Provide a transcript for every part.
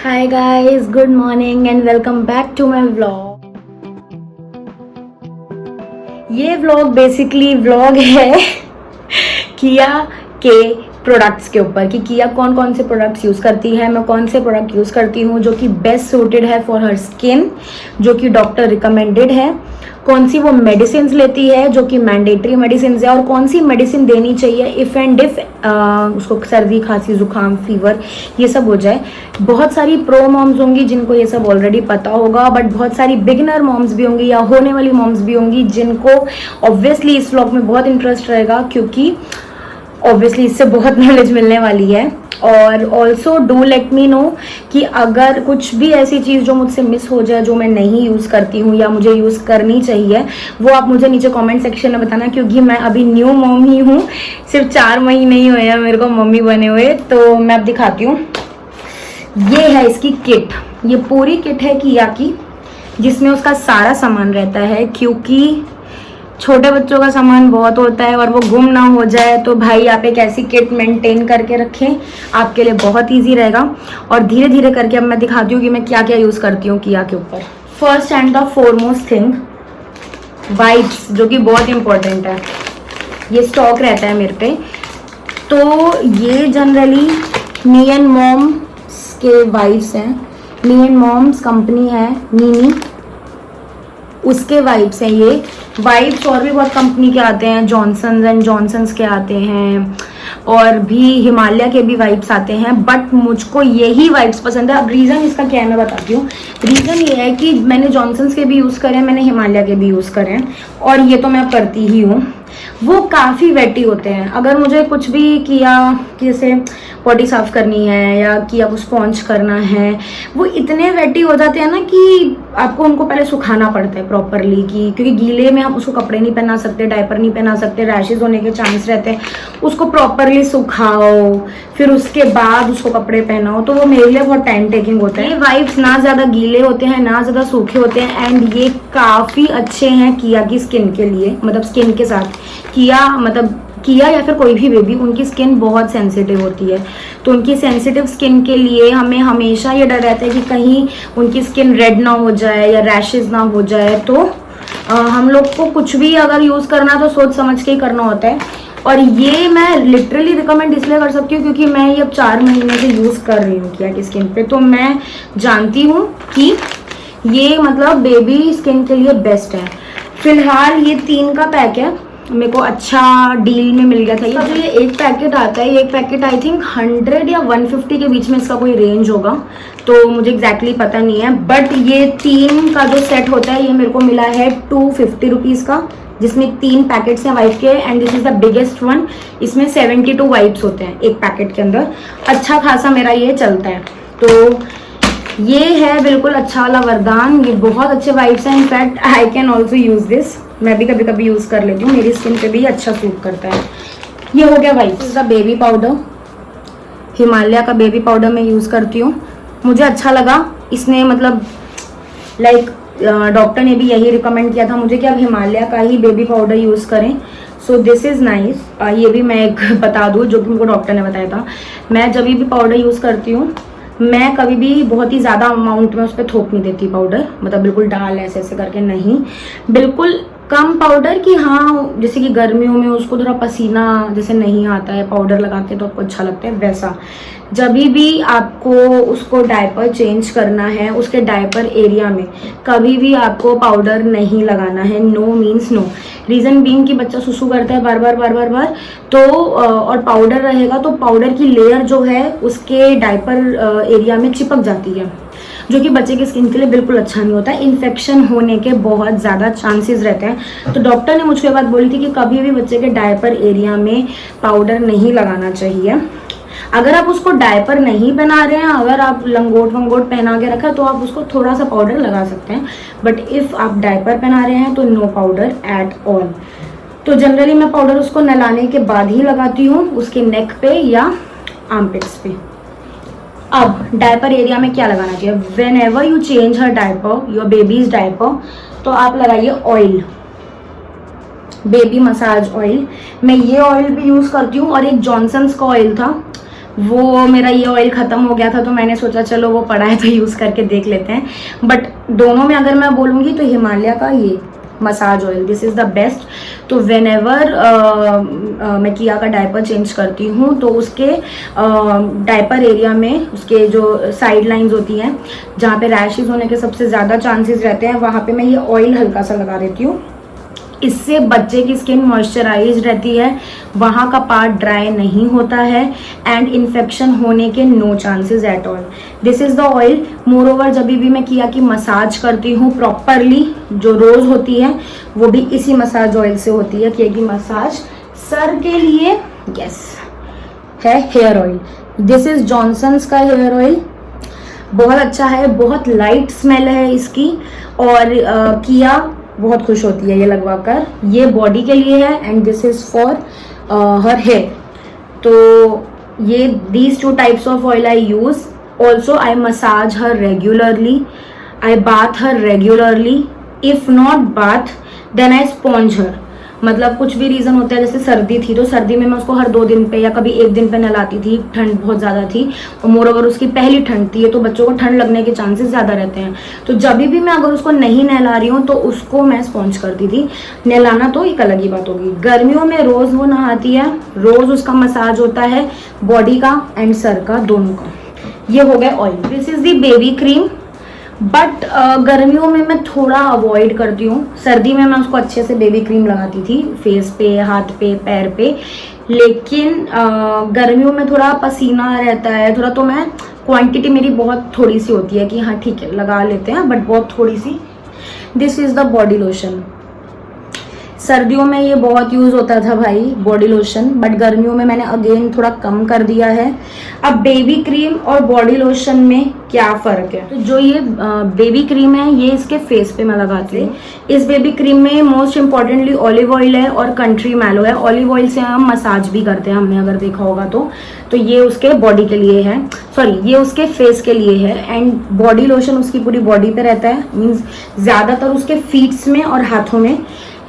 Hi guys, good morning and welcome back to my vlog. ये vlog basically vlog है किया के products के ऊपर कि किया कौन कौन से प्रोडक्ट्स यूज़ करती है, मैं कौन से प्रोडक्ट यूज़ करती हूँ जो कि बेस्ट सूटेड है फॉर हर स्किन, जो कि डॉक्टर रिकमेंडेड है, कौन सी वो मेडिसिन लेती है जो कि मैंडेटरी मेडिसिन है, और कौन सी मेडिसिन देनी चाहिए इफ़ एंड इफ उसको सर्दी खांसी जुकाम फीवर ये सब हो जाए। बहुत सारी प्रो मॉम्स होंगी जिनको ये सब ऑलरेडी पता होगा, बट बहुत सारी बिगिनर मॉम्स भी होंगी या होने वाली मॉम्स भी होंगी जिनको ऑब्वियसली इस व्लॉग में बहुत इंटरेस्ट रहेगा, क्योंकि ऑब्वियसली इससे बहुत नॉलेज मिलने वाली है। और also do let me know कि अगर कुछ भी ऐसी चीज़ जो मुझसे मिस हो जाए, जो मैं नहीं यूज़ करती हूँ या मुझे यूज़ करनी चाहिए, वो आप मुझे नीचे कमेंट सेक्शन में बताना, क्योंकि मैं अभी न्यू मॉम ही हूँ, सिर्फ 4 महीने ही हुए हैं मेरे को मम्मी बने हुए। तो मैं अब दिखाती हूँ, ये है इसकी किट। ये पूरी किट है किया की, जिसमें उसका सारा सामान रहता है, क्योंकि छोटे बच्चों का सामान बहुत होता है और वो गुम ना हो जाए, तो भाई आप एक ऐसी किट मेंटेन करके रखें, आपके लिए बहुत इजी रहेगा। और धीरे धीरे करके अब मैं दिखाती हूँ कि मैं क्या क्या यूज़ करती हूँ किया के ऊपर। First and the foremost thing, wipes, जो कि बहुत इंपॉर्टेंट है। ये स्टॉक रहता है मेरे पे। तो ये जनरली मी एंड मॉम्स के वाइप्स हैं। मी एंड मॉम्स कंपनी है नीनी, उसके वाइप्स हैं ये वाइप्स। और भी बहुत कंपनी के आते हैं, जॉनसन्स एंड जॉनसन्स के आते हैं, और भी हिमालय के भी वाइप्स आते हैं, बट मुझको यही वाइप्स पसंद है। अब रीज़न इसका क्या है मैं बताती हूँ। रीज़न ये है कि मैंने जॉनसन्स के भी यूज़ करे हैं, मैंने हिमालय के भी यूज़ करे हैं, और ये तो मैं करती ही हूँ। वो काफ़ी वेटी होते हैं। अगर मुझे कुछ भी किया, जैसे बॉडी साफ करनी है या किया को स्पॉन्ज करना है, वो इतने वेटी हो जाते हैं ना कि आपको उनको पहले सुखाना पड़ता है प्रॉपरली, क्योंकि गीले में हम उसको कपड़े नहीं पहना सकते, डायपर नहीं पहना सकते, रैशेज होने के चांस रहते हैं। उसको प्रॉपरली सुखाओ, फिर उसके बाद उसको कपड़े पहनाओ, तो वो मेरे लिए बहुत टाइम टेकिंग होता है। ये वाइप्स ना ज़्यादा गीले होते हैं ना ज़्यादा सूखे होते हैं, एंड ये काफ़ी अच्छे हैं किया की स्किन के लिए, मतलब स्किन के साथ। किया या फिर कोई भी बेबी, उनकी स्किन बहुत सेंसिटिव होती है, तो उनकी सेंसिटिव स्किन के लिए हमें हमेशा ये डर रहता है कि कहीं उनकी स्किन रेड ना हो जाए या रैशेज ना हो जाए। तो हम लोग को कुछ भी अगर यूज़ करना तो सोच समझ के ही करना होता है। और ये मैं लिटरली रिकमेंड इसलिए कर सकती हूँ क्योंकि मैं ये अब 4 महीने से यूज़ कर रही हूँ किया की स्किन पे, तो मैं जानती हूँ कि ये मतलब बेबी स्किन के लिए बेस्ट है। फिलहाल ये 3 का पैक है, मेरे को अच्छा डील में मिल गया था। ये जो ये एक पैकेट आता है, ये एक पैकेट आई थिंक 100 या 150 के बीच में इसका कोई रेंज होगा, तो मुझे एग्जैक्टली पता नहीं है। बट ये 3 का जो सेट होता है, ये मेरे को मिला है 250 रुपीज़ का, जिसमें 3 पैकेट्स हैं वाइप के, and this is the biggest one. इसमें 72 वाइप्स होते हैं एक पैकेट के अंदर। अच्छा खासा मेरा ये चलता है, तो ये है बिल्कुल अच्छा वाला वरदान। ये बहुत अच्छे वाइप्स हैं, in fact I can also use this. मैं भी कभी कभी यूज़ कर लेती हूँ, मेरी स्किन पे भी अच्छा सूट करता है। ये हो गया वाइप्स का बेबी पाउडर, हिमालय का बेबी पाउडर मैं यूज़ करती हूँ, मुझे अच्छा लगा। इसने मतलब लाइक डॉक्टर ने भी यही रिकमेंड किया था मुझे कि आप हिमालय का ही बेबी पाउडर यूज़ करें, सो दिस इज़ नाइस। ये भी मैं एक बता दूँ जो कि मुझको डॉक्टर ने बताया था। मैं जब भी पाउडर यूज़ करती हूँ, मैं कभी भी बहुत ही ज़्यादा अमाउंट में उस पर थोप नहीं देती पाउडर, मतलब बिल्कुल डाल ऐसे ऐसे करके नहीं, बिल्कुल कम पाउडर कि हाँ, जैसे कि गर्मियों में उसको थोड़ा पसीना जैसे नहीं आता है, पाउडर लगाते तो आपको अच्छा लगता है वैसा। जब भी आपको उसको डायपर चेंज करना है, उसके डायपर एरिया में कभी भी आपको पाउडर नहीं लगाना है, no means no. Reason being कि बच्चा सुसु करता है बार बार बार बार बार, तो और पाउडर रहेगा तो पाउडर की लेयर जो है उसके डायपर एरिया में चिपक जाती है, जो कि बच्चे की स्किन के लिए बिल्कुल अच्छा नहीं होता है। इन्फेक्शन होने के बहुत ज़्यादा चांसेस रहते हैं। तो डॉक्टर ने मुझे बात बोली थी कि कभी भी बच्चे के डायपर एरिया में पाउडर नहीं लगाना चाहिए। अगर आप उसको डायपर नहीं पहना रहे हैं, अगर आप लंगोट वंगोट पहना के रखा, तो आप उसको थोड़ा सा पाउडर लगा सकते हैं, बट इफ़ आप डायपर पहना रहे हैं तो नो पाउडर एट ऑल। तो जनरली मैं पाउडर उसको नहलाने के बाद ही लगाती हूँ, उसके नेक पे या आर्मपिट्स पे। अब डायपर एरिया में क्या लगाना चाहिए, when ever you change her diaper, your baby's diaper, तो आप लगाइए ऑयल, बेबी मसाज ऑयल। मैं ये ऑयल भी यूज़ करती हूँ, और एक जॉनसन्स का ऑयल था वो मेरा ये ऑयल ख़त्म हो गया था तो मैंने सोचा चलो वो पड़ा है तो यूज़ करके देख लेते हैं। बट दोनों में अगर मैं बोलूँगी तो हिमालय का ये massage oil this is the best. तो वेन एवर मैं किया का डायपर चेंज करती हूँ तो उसके डायपर एरिया में उसके जो साइड लाइंस होती हैं जहाँ पे रैशेज होने के सबसे ज़्यादा चांसेस रहते हैं वहाँ पे मैं ये ऑयल हल्का सा लगा देती हूँ। इससे बच्चे की स्किन मॉइस्चराइज रहती है, वहाँ का पार्ट ड्राई नहीं होता है एंड इन्फेक्शन होने के no chances at all. This is the oil. Moreover जब भी मैं किया कि मसाज करती हूँ प्रॉपरली जो रोज़ होती है वो भी इसी मसाज ऑयल से होती है, क्योंकि मसाज सर के लिए यस है hair oil. This is Johnson's का हेयर ऑयल, बहुत अच्छा है, बहुत लाइट स्मेल है इसकी और किया बहुत खुश होती है ये लगवाकर। ये बॉडी के लिए है and this is for her hair. तो ये these two types of oil I use. Also I massage her regularly, I bath her regularly, if not bath then I sponge her. मतलब कुछ भी रीज़न होता है, जैसे सर्दी थी तो सर्दी में मैं उसको हर 2 दिन पे या कभी 1 दिन पे नहलाती थी, ठंड बहुत ज़्यादा थी और मोर ओवर उसकी पहली ठंड थी तो बच्चों को ठंड लगने के चांसेस ज़्यादा रहते हैं। तो जब भी मैं अगर उसको नहीं नहला रही हूँ तो उसको मैं स्पॉन्ज करती थी। नहलाना तो एक अलग ही बात होगी। गर्मियों में रोज़ वो नहाती है, रोज़ उसका मसाज होता है बॉडी का एंड सर का, दोनों का। ये हो गया oil. This is the baby cream, but गर्मियों में मैं थोड़ा अवॉइड करती हूँ। सर्दी में मैं उसको अच्छे से बेबी क्रीम लगाती थी फेस पे, हाथ पे, पैर पे, लेकिन गर्मियों में थोड़ा पसीना रहता है थोड़ा, तो मैं क्वांटिटी मेरी बहुत थोड़ी सी होती है कि हाँ ठीक है लगा लेते हैं, बट बहुत थोड़ी सी। This is the body lotion. सर्दियों में ये बहुत यूज़ होता था भाई बॉडी लोशन, बट गर्मियों में मैंने अगेन थोड़ा कम कर दिया है। अब बेबी क्रीम और बॉडी लोशन में क्या फ़र्क है? तो जो ये बेबी क्रीम है ये इसके फेस पे मैं लगाती हूँ। इस बेबी क्रीम में मोस्ट इम्पॉर्टेंटली ऑलिव ऑयल है और कंट्री मैलो है। ऑलिव ऑयल से हम मसाज भी करते हैं, हमने अगर देखा होगा तो ये उसके बॉडी के लिए है, सॉरी ये उसके फेस के लिए है। एंड बॉडी लोशन उसकी पूरी बॉडी पे रहता है, मीन्स ज़्यादातर उसके फीट्स में और हाथों में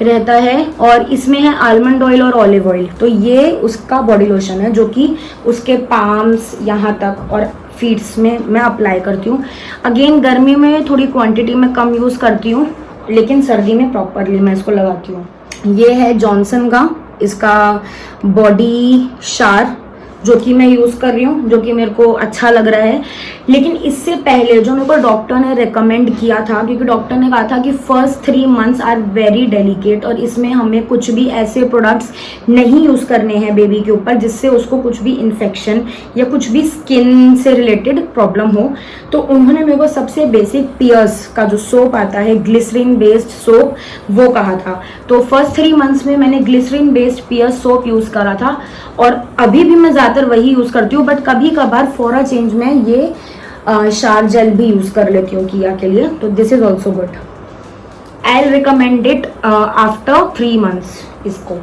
रहता है। और इसमें है आलमंड ऑयल और ऑलिव ऑयल। तो ये उसका बॉडी लोशन है जो कि उसके पाम्स यहाँ तक और फीट्स में मैं अप्लाई करती हूँ। अगेन गर्मी में थोड़ी क्वांटिटी में कम यूज़ करती हूँ, लेकिन सर्दी में प्रॉपरली मैं इसको लगाती हूँ। ये है जॉनसन का, इसका बॉडी शार जो कि मैं यूज़ कर रही हूँ, जो कि मेरे को अच्छा लग रहा है। लेकिन इससे पहले जो मेरे को डॉक्टर ने रेकमेंड किया था, क्योंकि डॉक्टर ने कहा था कि first 3 months are very delicate और इसमें हमें कुछ भी ऐसे प्रोडक्ट्स नहीं यूज़ करने हैं बेबी के ऊपर जिससे उसको कुछ भी इन्फेक्शन या कुछ भी स्किन से रिलेटेड प्रॉब्लम हो। तो उन्होंने मेरे को सबसे बेसिक पियर्स का जो सोप आता है, ग्लिसरीन बेस्ड सोप, वो कहा था। तो फर्स्ट 3 मंथ्स में मैंने glycerine based Pears soap use करा था और अभी भी मैं ज़्यादातर वही यूज़ करती हूँ, बट कभी कभार फॉर अ चेंज में ये शार जेल भी यूज़ कर लेती हूँ किया के लिए। तो this is also good. I recommend it after 3 months. इसको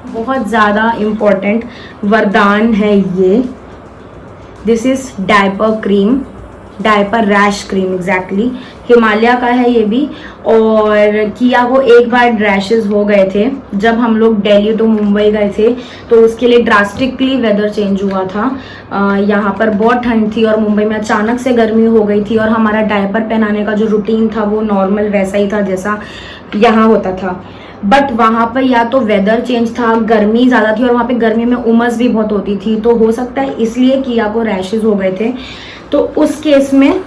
बहुत ज़्यादा इम्पोर्टेंट वरदान है ये। This is diaper cream, diaper rash cream exactly, Himalaya का है ये भी। और किया को एक बार रैशेस हो गए थे जब हम लोग दिल्ली टू मुंबई गए थे, तो उसके लिए ड्रास्टिकली वेदर चेंज हुआ था। यहाँ पर बहुत ठंड थी और मुंबई में अचानक से गर्मी हो गई थी और हमारा डायपर पहनाने का जो रूटीन था वो नॉर्मल वैसा ही था जैसा यहाँ होता था। बट वहाँ पर या तो वेदर चेंज था, गर्मी ज़्यादा थी और वहाँ पे गर्मी में उमस भी बहुत होती थी, तो हो सकता है इसलिए किया को रैशेस हो गए थे। तो उस केस में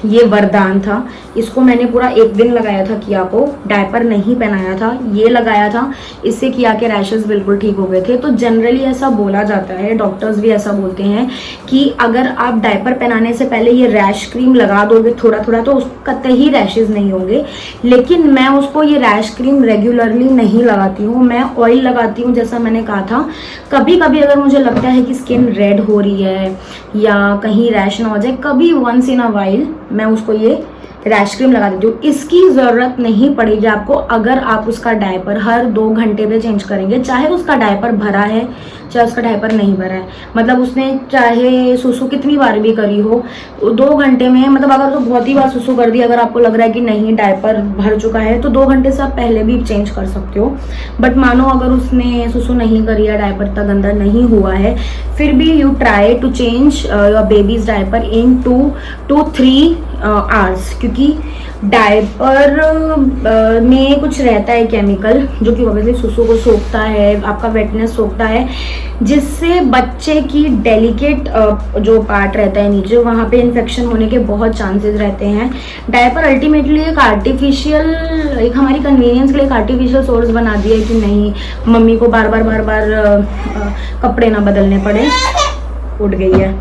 ये वरदान था। इसको मैंने पूरा 1 दिन लगाया था, किया को डायपर नहीं पहनाया था, ये लगाया था, इससे किया के रैशेस बिल्कुल ठीक हो गए थे। तो जनरली ऐसा बोला जाता है, डॉक्टर्स भी ऐसा बोलते हैं कि अगर आप डायपर पहनाने से पहले ये रैश क्रीम लगा दोगे थोड़ा थोड़ा तो उसको कतई रैशेस नहीं होंगे। लेकिन मैं उसको ये रैश क्रीम रेगुलरली नहीं लगाती हूँ, मैं ऑयल लगाती हूँ जैसा मैंने कहा था। कभी कभी अगर मुझे लगता है कि स्किन रेड हो रही है या कहीं रैश ना हो जाए, कभी वंस इन अ वाइल मैं उसको ये रैश क्रीम लगा देती हूँ। इसकी ज़रूरत नहीं पड़ेगी आपको अगर आप उसका डायपर हर 2 घंटे पे चेंज करेंगे, चाहे उसका डायपर भरा है चाहे उसका डायपर नहीं भरा है। मतलब उसने चाहे सुसु कितनी बार भी करी हो, 2 घंटे में, मतलब अगर तो बहुत ही बार सुसु कर दी, अगर आपको लग रहा है कि नहीं डायपर भर चुका है, तो 2 घंटे से आप पहले भी चेंज कर सकते हो। बट मानो अगर उसने सुसु नहीं करी है, डायपर तक अंदर नहीं हुआ है, फिर भी you try to change your baby's diaper in 2 to 3 hours, क्योंकि डायपर में कुछ रहता है केमिकल जो कि ऑब्वियसली सुसु को सोखता है, आपका वेटनेस सोखता है, जिससे बच्चे की डेलिकेट जो पार्ट रहता है नीचे, वहाँ पे इन्फेक्शन होने के बहुत चांसेस रहते हैं। डायपर अल्टीमेटली एक आर्टिफिशियल, एक हमारी कन्वीनियंस के लिए एक आर्टिफिशियल सोर्स बना दिया है कि नहीं मम्मी को बार बार कपड़े ना बदलने पड़े। उठ गई है,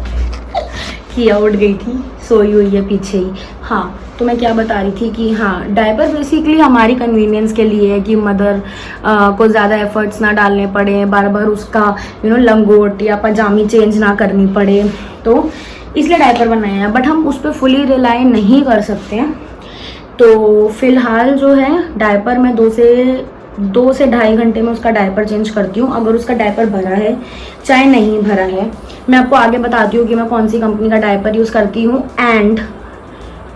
किया उठ गई थी, सोई हुई है पीछे ही। हाँ, तो मैं क्या बता रही थी कि हाँ, डायपर बेसिकली हमारी कन्वीनियंस के लिए है कि मदर को ज़्यादा एफर्ट्स ना डालने पड़े, बार बार उसका लंगोट या पजामी चेंज ना करनी पड़े, तो इसलिए डायपर बनाया है। बट हम उस पर फुली रिलाई नहीं कर सकते हैं। तो फिलहाल जो है डायपर में 2 से 2.5 घंटे में उसका डायपर चेंज करती हूँ, अगर उसका डायपर भरा है चाहे नहीं भरा है। मैं आपको आगे बताती हूँ कि मैं कौन सी कंपनी का डायपर यूज़ करती हूँ एंड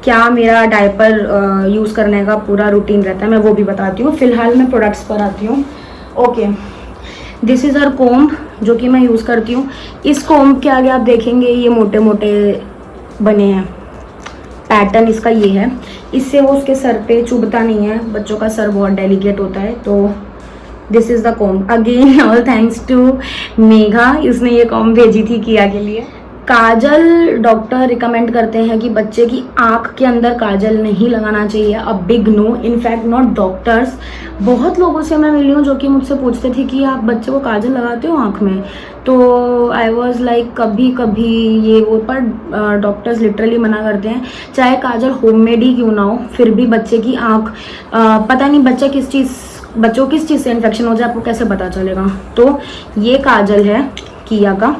क्या मेरा डायपर यूज़ करने का पूरा रूटीन रहता है, मैं वो भी बताती हूँ। फिलहाल मैं प्रोडक्ट्स पर आती हूँ। Okay, this is her comb जो कि मैं यूज़ करती हूँ। इस कोम्ब के आगे आप देखेंगे ये मोटे मोटे बने हैं, पैटर्न इसका ये है, इससे वो उसके सर पे चुभता नहीं है, बच्चों का सर बहुत डेलिकेट होता है। तो this is the comb, again all thanks to Megha, इसने ये कॉम्ब भेजी थी किया के लिए। काजल डॉक्टर रिकमेंड करते हैं कि बच्चे की आँख के अंदर काजल नहीं लगाना चाहिए, a big no, in fact not doctors. बहुत लोगों से मैं मिली हूँ जो कि मुझसे पूछते थे कि आप बच्चे को काजल लगाते हो आँख में, तो आई वॉज लाइक कभी कभी ये वो, पर डॉक्टर्स लिटरली मना करते हैं, चाहे काजल होममेड ही क्यों ना हो, फिर भी बच्चे की आँख, पता नहीं बच्चों किस चीज़ से इन्फेक्शन हो जाए, आपको कैसे पता चलेगा। तो ये काजल है किया का,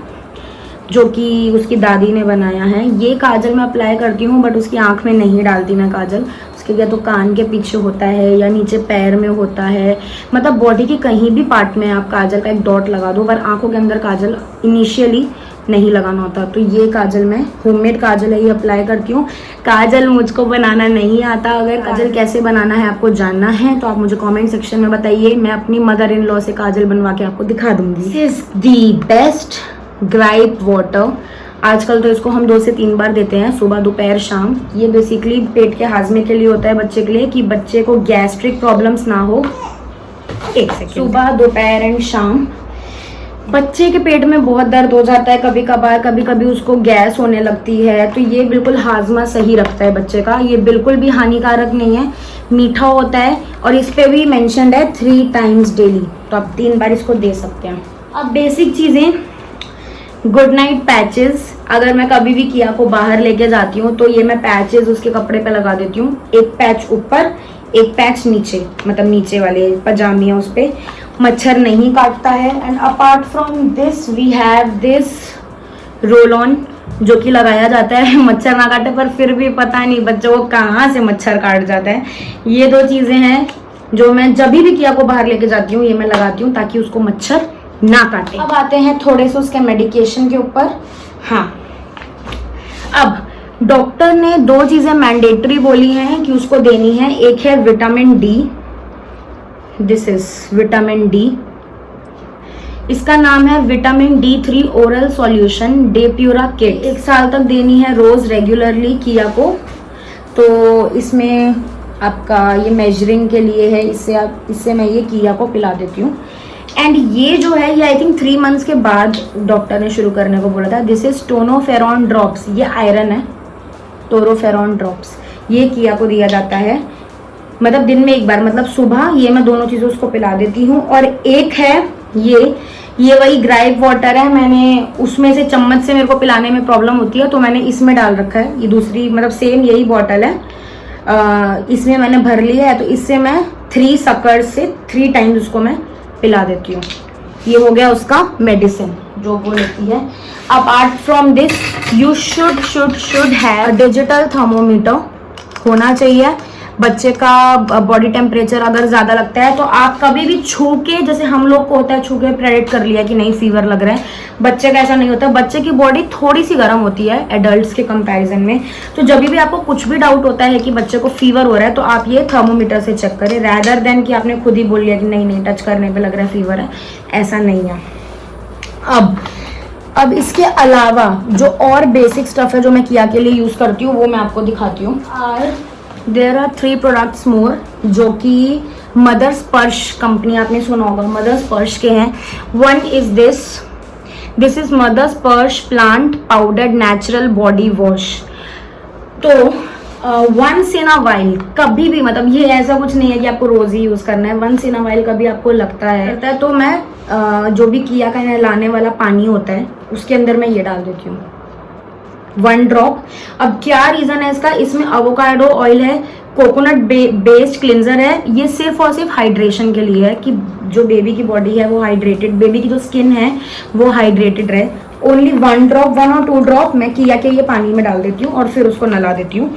जो कि उसकी दादी ने बनाया है। ये काजल मैं अप्लाई करती हूँ, बट उसकी आँख में नहीं डालती मैं काजल। उसके या तो कान के पीछे होता है या नीचे पैर में होता है, मतलब बॉडी के कहीं भी पार्ट में आप काजल का एक डॉट लगा दो, पर आँखों के अंदर काजल इनिशियली नहीं लगाना होता। तो ये काजल मैं होममेड काजल है, ये अप्लाई करती हूँ। काजल मुझको बनाना नहीं आता, अगर काजल कैसे बनाना है आपको जानना है तो आप मुझे कमेंट सेक्शन में बताइए, मैं अपनी मदर इन लॉ से काजल बनवा के आपको दिखा दूंगी। This is the best gripe water. आजकल तो इसको हम 2 से 3 बार देते हैं, सुबह दोपहर शाम। ये बेसिकली पेट के हाजमे के लिए होता है बच्चे के लिए, कि बच्चे को गैस्ट्रिक प्रॉब्लम्स ना हो। एक सेकेंड, सुबह दोपहर एंड शाम। बच्चे के पेट में बहुत दर्द हो जाता है कभी कभार, कभी कभी उसको गैस होने लगती है, तो ये बिल्कुल हाजमा सही रखता है बच्चे का। ये बिल्कुल भी हानिकारक नहीं है, मीठा होता है, और इस पे भी मेंशन्ड है 3 times डेली, तो आप 3 बार इसको दे सकते हैं। अब बेसिक चीज़ें, गुड नाइट पैचेस। अगर मैं कभी भी किया को बाहर लेके जाती हूँ तो ये मैं पैचेस उसके कपड़े पे लगा देती हूँ, एक पैच ऊपर एक पैच नीचे, मतलब नीचे वाले पजामी है उस पे। मच्छर नहीं काटता है। And apart from this we have this roll on, जो कि लगाया जाता है मच्छर ना काटे, पर फिर भी पता नहीं बच्चों को कहाँ से मच्छर काट जाता है। ये 2 चीज़ें हैं जो मैं जब भी किया को बाहर लेके जाती हूँ, ये मैं लगाती हूँ ताकि उसको मच्छर ना काटे। अब आते हैं थोड़े से उसके मेडिकेशन के ऊपर। हाँ, अब डॉक्टर ने 2 चीजें मैंडेटरी बोली हैं कि उसको देनी है। एक है vitamin D, this is vitamin D, इसका नाम है vitamin D3 oral solution Depura kit. 1 साल तक देनी है रोज रेगुलरली किया को। तो इसमें आपका ये मेजरिंग के लिए है, इससे मैं ये किया को पिला देती हूँ। एंड ये जो है ये आई थिंक 3 months के बाद डॉक्टर ने शुरू करने को बोला था। दिस इज टोनोफेरॉन ड्रॉप्स, ये आयरन है, टोरोफेरॉन ड्रॉप्स, ये किया को दिया जाता है, मतलब दिन में 1 बार, मतलब सुबह। ये मैं दोनों चीज़ें उसको पिला देती हूँ। और एक है ये वही ग्राइप वाटर है, मैंने उसमें से चम्मच से मेरे को पिलाने में प्रॉब्लम होती है तो मैंने इसमें डाल रखा है। ये दूसरी, मतलब सेम यही बॉटल है, इसमें मैंने भर लिया है, तो इससे मैं 3 suckers से 3 times उसको मैं पिला देती हूँ। ये हो गया उसका मेडिसिन जो वो लेती है। Apart from this you should have digital thermometer. होना चाहिए। बच्चे का बॉडी टेम्परेचर अगर ज़्यादा लगता है तो आप कभी भी छू के, जैसे हम लोग को होता है छू के प्रेडिक्ट कर लिया कि नहीं फीवर लग रहा है, बच्चे का ऐसा नहीं होता। बच्चे की बॉडी थोड़ी सी गर्म होती है एडल्ट्स के कंपैरिजन में। तो जब भी आपको कुछ भी डाउट होता है कि बच्चे को फीवर हो रहा है तो आप ये थर्मोमीटर से चेक करें, रैदर देन कि आपने खुद ही बोल लिया कि नहीं नहीं टच करने पर लग रहा है फीवर है, ऐसा नहीं है। अब इसके अलावा जो और बेसिक स्टफ है जो मैं किया के लिए यूज़ करती हूँ वो मैं आपको दिखाती हूँ। देयर आर 3 प्रोडक्ट्स मोर जो कि मदर स्पर्श कंपनी, आपने सुना होगा, मदर स्पर्श के हैं। One is this is mother Sparsh plant powdered natural body wash. तो वंस इन अ वाइल, कभी भी, मतलब ये ऐसा कुछ नहीं है कि आपको रोज ही यूज करना है, वंस इन अ वाइल कभी आपको लगता है तो मैं जो भी किया का नहलाने वाला पानी होता है उसके अंदर मैं ये डाल देती हूँ 1 ड्रॉप। अब क्या रीजन है इसका, इसमें एवोकाडो ऑयल है, कोकोनट बेस्ड क्लिंजर है। ये सिर्फ और सिर्फ हाइड्रेशन के लिए है कि जो बेबी की बॉडी है वो हाइड्रेटेड, बेबी की जो स्किन है वो हाइड्रेटेड रहे। ओनली 1 ड्रॉप, 1 और 2 ड्रॉप मैं किया के ये पानी में डाल देती हूँ और फिर उसको नला देती हूँ।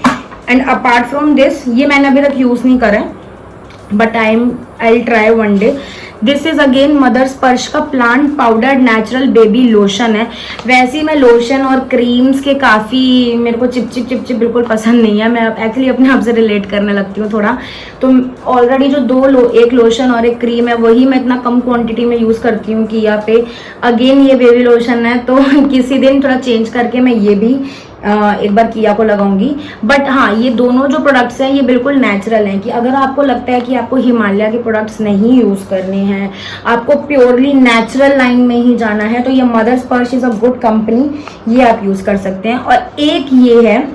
एंड अपार्ट फ्रॉम दिस, ये मैंने अभी तक यूज नहीं करा है but I will try one day. This is again mother स्पर्श का plant powdered natural baby lotion है। वैसे ही मैं लोशन और क्रीम्स के काफ़ी, मेरे को चिप बिल्कुल पसंद नहीं है। मैं एक्चुअली अपने आप से रिलेट करने लगती हूँ थोड़ा। तो ऑलरेडी जो एक लोशन और एक क्रीम है वही मैं इतना कम क्वांटिटी में यूज़ करती हूँ कि यहाँ पे अगेन ये बेबी लोशन है तो किसी दिन थोड़ा चेंज करके मैं ये भी एक बार किया को लगाऊंगी। बट हाँ, ये दोनों जो प्रोडक्ट्स हैं ये बिल्कुल नेचुरल हैं कि अगर आपको लगता है कि आपको हिमालय के प्रोडक्ट्स नहीं यूज करने हैं, आपको प्योरली नेचुरल लाइन में ही जाना है, तो ये मदर स्पर्श इज अ गुड कंपनी, ये आप यूज कर सकते हैं। और एक ये है,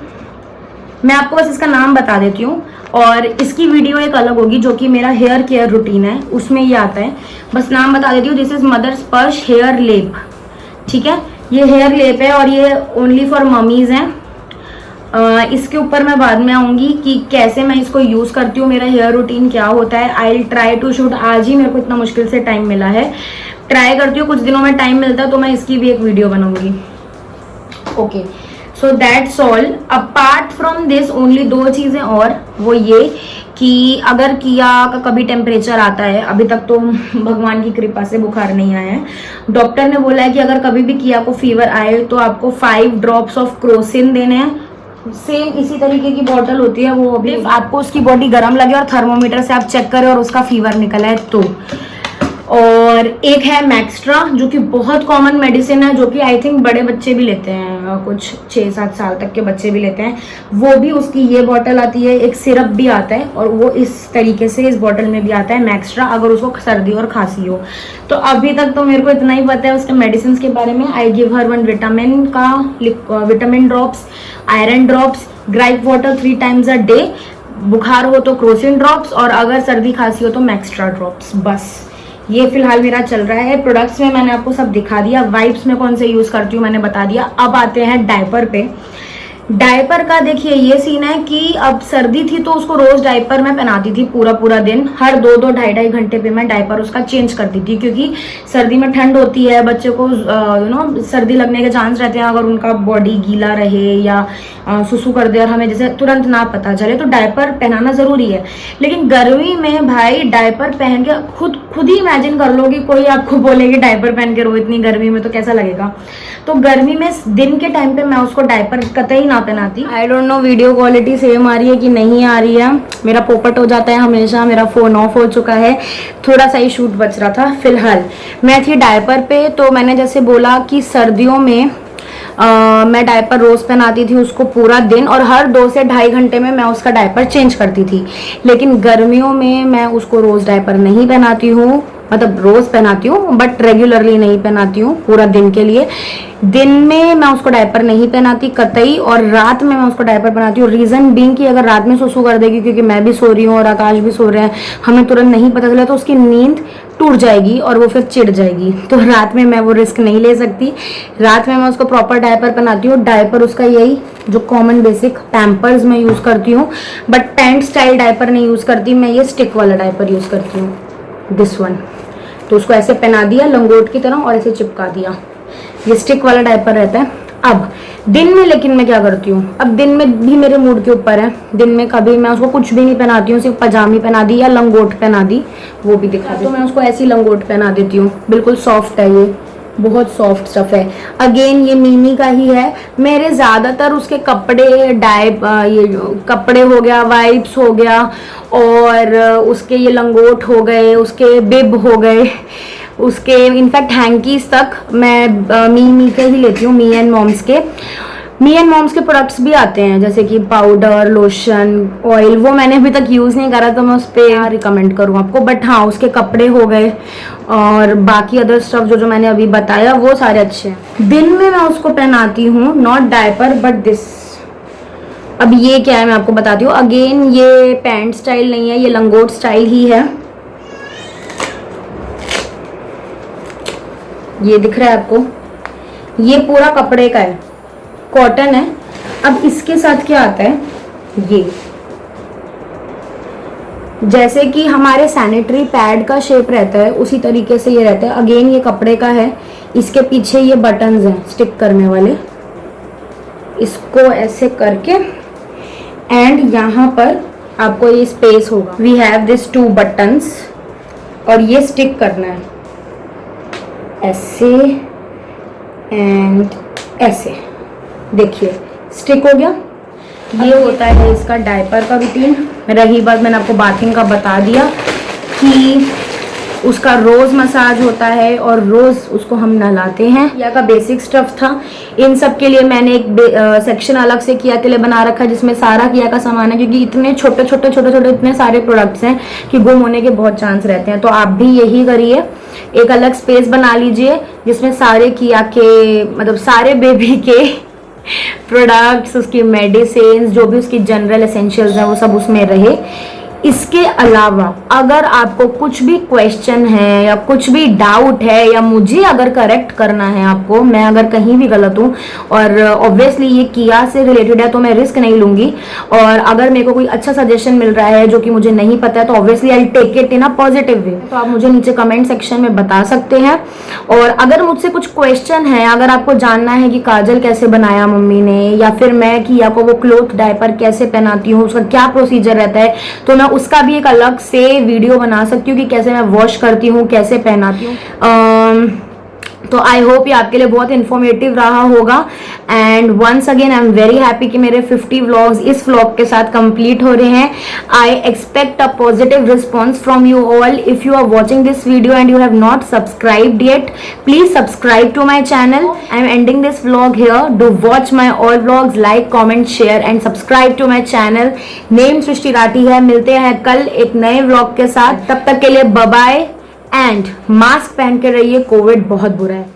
मैं आपको बस इसका नाम बता देती हूँ और इसकी वीडियो एक अलग होगी जो कि मेरा हेयर केयर रूटीन है उसमें ये आता है, बस नाम बता देती हूँ। दिस इज मदर स्पर्श हेयर लेप, ठीक है, ये हेयर लेप है और ये ओनली फॉर मम्मीज हैं। इसके ऊपर मैं बाद में आऊंगी कि कैसे मैं इसको यूज करती हूँ, मेरा हेयर रूटीन क्या होता है। I will try to shoot, आज ही मेरे को इतना मुश्किल से टाइम मिला है, ट्राई करती हूँ, कुछ दिनों में टाइम मिलता है तो मैं इसकी भी एक वीडियो बनाऊंगी। Okay, so that's all. Apart from this only 2 चीजें और, वो ये कि अगर किया का कभी टेम्परेचर आता है, अभी तक तो भगवान की कृपा से बुखार नहीं आया है, डॉक्टर ने बोला है कि अगर कभी भी किया को फीवर आए तो आपको 5 ड्रॉप्स ऑफ क्रोसिन देने हैं। सेम इसी तरीके की बॉटल होती है वो, अभी आपको उसकी बॉडी गर्म लगे और थर्मोमीटर से आप चेक करें और उसका फीवर निकला है तो। और एक है मैक्स्ट्रा जो कि बहुत कॉमन मेडिसिन है, जो कि आई थिंक बड़े बच्चे भी लेते हैं, कुछ 6-7 साल तक के बच्चे भी लेते हैं। वो भी उसकी ये बॉटल आती है, एक सिरप भी आता है और वो इस तरीके से इस बॉटल में भी आता है मैक्स्ट्रा, अगर उसको सर्दी और खांसी हो तो। अभी तक तो मेरे को इतना ही पता है उसके मेडिसिन के बारे में। I give her 1 vitamin drops, iron drops, gripe water 3 times a day, बुखार हो तो क्रोसिन ड्रॉप्स और अगर सर्दी खांसी हो तो मैक्स्ट्रा ड्रॉप्स। बस ये फिलहाल मेरा चल रहा है। प्रोडक्ट्स में मैंने आपको सब दिखा दिया, वाइप्स में कौन से यूज करती हूँ मैंने बता दिया। अब आते हैं डायपर पे। डायपर का देखिए ये सीन है कि अब सर्दी थी तो उसको रोज डायपर में पहनाती थी पूरा दिन, हर 2-2 ढाई घंटे पे मैं डायपर उसका चेंज करती थी, क्योंकि सर्दी में ठंड होती है, बच्चे को सर्दी लगने के चांस रहते हैं अगर उनका बॉडी गीला रहे या सुसु कर दे और हमें जैसे तुरंत ना पता चले, तो डायपर पहनाना जरूरी है। लेकिन गर्मी में भाई डायपर पहन के खुद ही इमेजिन कर लो कि कोई आपको बोलेगी डायपर पहन के रो इतनी गर्मी में, तो कैसा लगेगा। तो गर्मी में दिन के टाइम पे मैं उसको डायपर कतई ना पहनाती। I don't know video quality same आ रही है कि नहीं आ रही है, मेरा पोपट हो जाता है हमेशा, मेरा फोन ऑफ हो चुका है, थोड़ा सा ही शूट बच रहा था। फिलहाल मैं थी डायपर पे, तो मैंने जैसे बोला कि सर्दियों में मैं डायपर रोज पहनाती थी उसको पूरा दिन और हर 2 से ढाई घंटे में मैं उसका डायपर चेंज करती थी। लेकिन गर्मियों में मैं उसको रोज डायपर नहीं पहनाती हूँ, मतलब रोज पहनाती हूँ बट रेगुलरली नहीं पहनाती हूँ पूरा दिन के लिए। दिन में मैं उसको डायपर नहीं पहनाती कतई, और रात में मैं उसको डायपर पहनाती हूँ। रीजन बीइंग कि अगर रात में सुसु कर देगी, क्योंकि मैं भी सो रही हूँ और आकाश भी सो रहे हैं, हमें तुरंत नहीं पता चला तो उसकी नींद टूट जाएगी और वो फिर चिढ़ जाएगी, तो रात में मैं वो रिस्क नहीं ले सकती। रात में मैं उसको प्रॉपर डायपर पहनाती हूँ। डायपर उसका यही जो कॉमन बेसिक पैम्पर्स में यूज करती हूँ, बट पैंट स्टाइल डायपर नहीं यूज करती मैं, ये स्टिक वाला डायपर यूज करती हूँ, दिस वन। तो उसको ऐसे पहना दिया लंगोट की तरह और ऐसे चिपका दिया, ये स्टिक वाला डायपर रहता है। अब दिन में लेकिन मैं क्या करती हूँ, अब दिन में भी मेरे मूड के ऊपर है। दिन में कभी मैं उसको कुछ भी नहीं पहनाती हूँ, सिर्फ पजामी पहना दी या लंगोट पहना दी, वो भी दिखा दी, तो मैं उसको ऐसी लंगोट पहना देती हूँ। बिल्कुल सॉफ्ट है ये, बहुत सॉफ्ट स्टफ है। अगेन ये मीमी का ही है। मेरे ज़्यादातर उसके कपड़े ये कपड़े हो गया, वाइप्स हो गया, और उसके ये लंगोट हो गए, उसके बिब हो गए, उसके इनफैक्ट हैंकीज तक मैं मीमी के ही लेती हूँ। मी एंड मॉम्स के प्रोडक्ट्स भी आते हैं, जैसे कि पाउडर, लोशन, ऑयल। वो मैंने अभी तक यूज़ नहीं करा, तो मैं उस पर रिकमेंड करूँ आपको। बट हाँ, उसके कपड़े हो गए और बाकी अदर स्टफ जो मैंने अभी बताया, वो सारे अच्छे हैं। दिन में मैं उसको पहनाती हूँ, नॉट डायपर बट दिस। अब ये क्या है मैं आपको बताती हूँ। अगेन ये पैंट स्टाइल नहीं है, ये लंगोट स्टाइल ही है। ये दिख रहा है आपको, ये पूरा कपड़े का है, कॉटन है। अब इसके साथ क्या आता है, ये जैसे कि हमारे सैनिटरी पैड का शेप रहता है, उसी तरीके से ये रहता है। अगेन ये कपड़े का है। इसके पीछे ये बटन्स हैं स्टिक करने वाले, इसको ऐसे करके एंड यहाँ पर आपको ये स्पेस होगा। वी हैव दिस 2 बटन्स और ये स्टिक करना है ऐसे एंड ऐसे। देखिए स्टिक हो गया। ये होता है इसका डायपर का रूटीन। रही बात, मैंने आपको बाथिंग का बता दिया कि उसका रोज़ मसाज होता है और रोज़ उसको हम नहलाते हैं। किया का बेसिक स्टफ था। इन सब के लिए मैंने एक सेक्शन अलग से किया के लिए बना रखा है, जिसमें सारा किया का सामान है, क्योंकि इतने छोटे छोटे इतने सारे प्रोडक्ट्स हैं कि गुम होने के बहुत चांस रहते हैं। तो आप भी यही करिए, एक अलग स्पेस बना लीजिए जिसमें सारे किया के, मतलब सारे बेबी के प्रोडक्ट्स, उसकी मेडिसिन, जो भी उसकी जनरल एसेंशियल्स हैं, वो सब उसमें रहे। इसके अलावा अगर आपको कुछ भी क्वेश्चन है या कुछ भी डाउट है, या मुझे अगर करेक्ट करना है आपको, मैं अगर कहीं भी गलत हूँ, और ऑब्वियसली ये किया से रिलेटेड है तो मैं रिस्क नहीं लूंगी, और अगर मेरे को कोई अच्छा सजेशन मिल रहा है जो कि मुझे नहीं पता है, तो obviously I take it in a positive way. तो आप मुझे नीचे कमेंट सेक्शन में बता सकते हैं। और अगर मुझसे कुछ क्वेश्चन है, अगर आपको जानना है कि काजल कैसे बनाया मम्मी ने, या फिर मैं किया को वो क्लोथ डायपर कैसे पहनाती हूँ, उसका क्या प्रोसीजर रहता है, तो मैं उसका भी एक अलग से वीडियो बना सकती हूँ कि कैसे मैं वॉश करती हूँ, कैसे पहनाती हूँ। तो आई होप ये आपके लिए बहुत इन्फॉर्मेटिव रहा होगा। And once again I am very happy कि मेरे 50 व्लॉग्स इस व्लॉग के साथ कंप्लीट हो रहे हैं। I expect a positive response from you all. If you are watching this video and you have not subscribed yet, please subscribe to my channel. I am ending this vlog here. Do watch my all vlogs, like, comment, share and subscribe to my channel. Name Srishti Rathi है। मिलते हैं कल एक नए vlog के साथ। तब तक के लिए बाय बाय एंड मास्क पहन के रहिए, कोविड बहुत बुरा है।